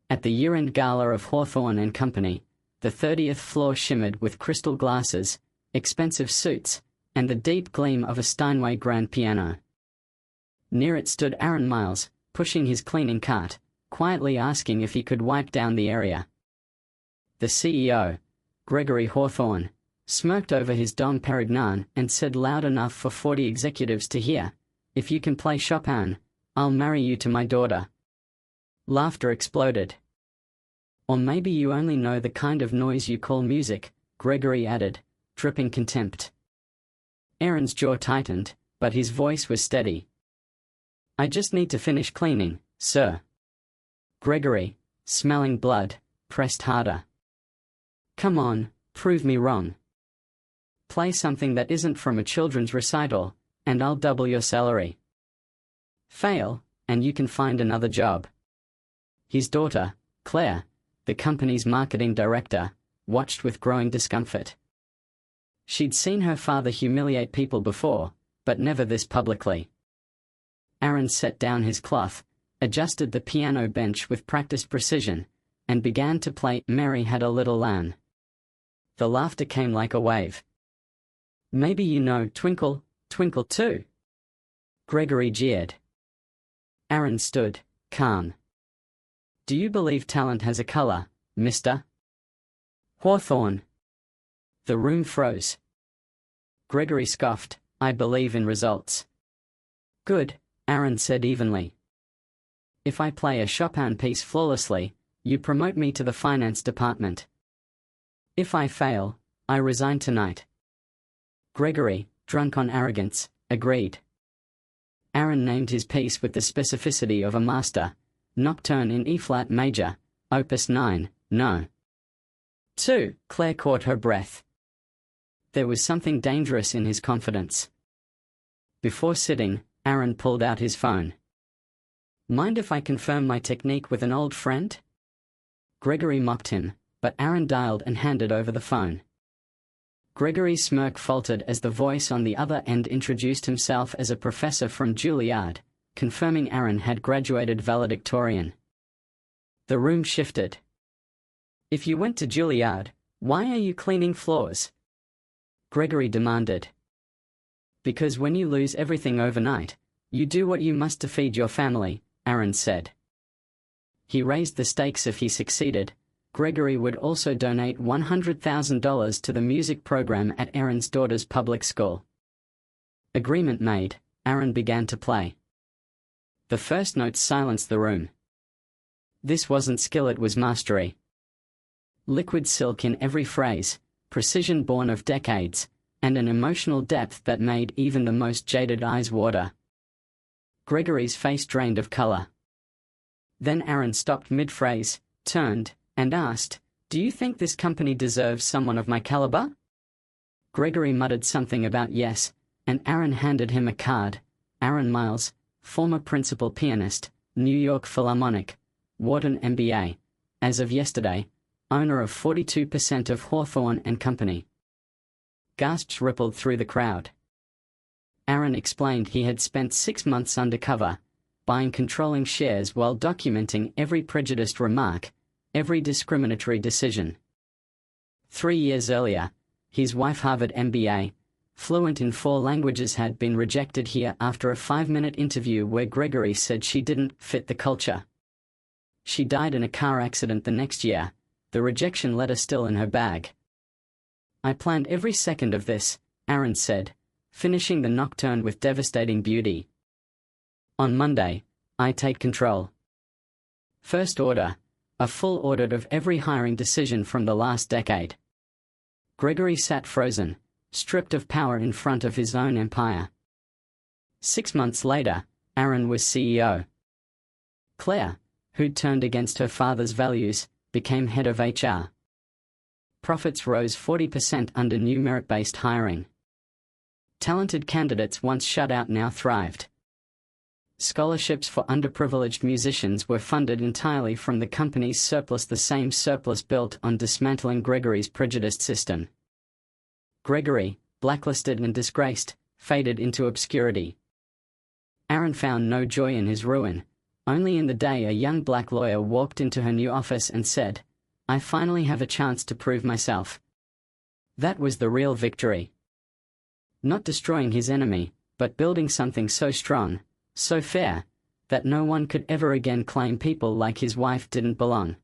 At the year-end gala of Hawthorne and Company, the 30th floor shimmered with crystal glasses, expensive suits, and the deep gleam of a Steinway grand piano. Near it stood Aaron Miles, pushing his cleaning cart, quietly asking if he could wipe down the area. The CEO, Gregory Hawthorne, smirked over his Dom Perignon and said loud enough for 40 executives to hear, "If you can play Chopin, I'll marry you to my daughter." Laughter exploded. "Or maybe you only know the kind of noise you call music," Gregory added, dripping contempt. Aaron's jaw tightened, but his voice was steady. "I just need to finish cleaning, sir." Gregory, smelling blood, pressed harder. "Come on, prove me wrong. Play something that isn't from a children's recital, and I'll double your salary. Fail, and you can find another job." His daughter, Claire, the company's marketing director, watched with growing discomfort. She'd seen her father humiliate people before, but never this publicly. Aaron set down his cloth, adjusted the piano bench with practiced precision, and began to play "Mary Had a Little Lamb." The laughter came like a wave. "Maybe you know Twinkle, Twinkle too?" Gregory jeered. Aaron stood, calm. "Do you believe talent has a color, Mr. Hawthorne?" The room froze. Gregory scoffed, "I believe in results." "Good," Aaron said evenly. "If I play a Chopin piece flawlessly, you promote me to the finance department. If I fail, I resign tonight." Gregory, drunk on arrogance, agreed. Aaron named his piece with the specificity of a master, Nocturne in E-flat major, Opus 9, No. 2. Claire caught her breath. There was something dangerous in his confidence. Before sitting, Aaron pulled out his phone. "Mind if I confirm my technique with an old friend?" Gregory mocked him, but Aaron dialed and handed over the phone. Gregory's smirk faltered as the voice on the other end introduced himself as a professor from Juilliard, confirming Aaron had graduated valedictorian. The room shifted. "If you went to Juilliard, why are you cleaning floors?" Gregory demanded. "Because when you lose everything overnight, you do what you must to feed your family," Aaron said. He raised the stakes. If he succeeded, Gregory would also donate $100,000 to the music program at Aaron's daughter's public school. Agreement made, Aaron began to play. The first notes silenced the room. This wasn't skill, it was mastery. Liquid silk in every phrase, precision born of decades, and an emotional depth that made even the most jaded eyes water. Gregory's face drained of color. Then Aaron stopped mid-phrase, turned, and asked, "Do you think this company deserves someone of my caliber?" Gregory muttered something about yes, and Aaron handed him a card. Aaron Miles, former principal pianist, New York Philharmonic, Wharton MBA, as of yesterday, owner of 42% of Hawthorne and Company. Gasps rippled through the crowd. Aaron explained he had spent 6 months undercover, buying controlling shares while documenting every prejudiced remark, every discriminatory decision. 3 years earlier, his wife, Harvard MBA, fluent in 4 languages, had been rejected here after a 5-minute interview where Gregory said she didn't fit the culture. She died in a car accident the next year, the rejection letter still in her bag. "I planned every second of this," Aaron said, finishing the nocturne with devastating beauty. "On Monday, I take control. First order, a full audit of every hiring decision from the last decade." Gregory sat frozen, stripped of power in front of his own empire. 6 months later, Aaron was CEO. Claire, who'd turned against her father's values, became head of HR. Profits rose 40% under new merit-based hiring. Talented candidates once shut out now thrived. Scholarships for underprivileged musicians were funded entirely from the company's surplus, the same surplus built on dismantling Gregory's prejudiced system. Gregory, blacklisted and disgraced, faded into obscurity. Aaron found no joy in his ruin, Only in the day a young black lawyer walked into her new office and said, "I finally have a chance to prove myself." That was the real victory. Not destroying his enemy, but building something so strong, so fair, that no one could ever again claim people like his wife didn't belong.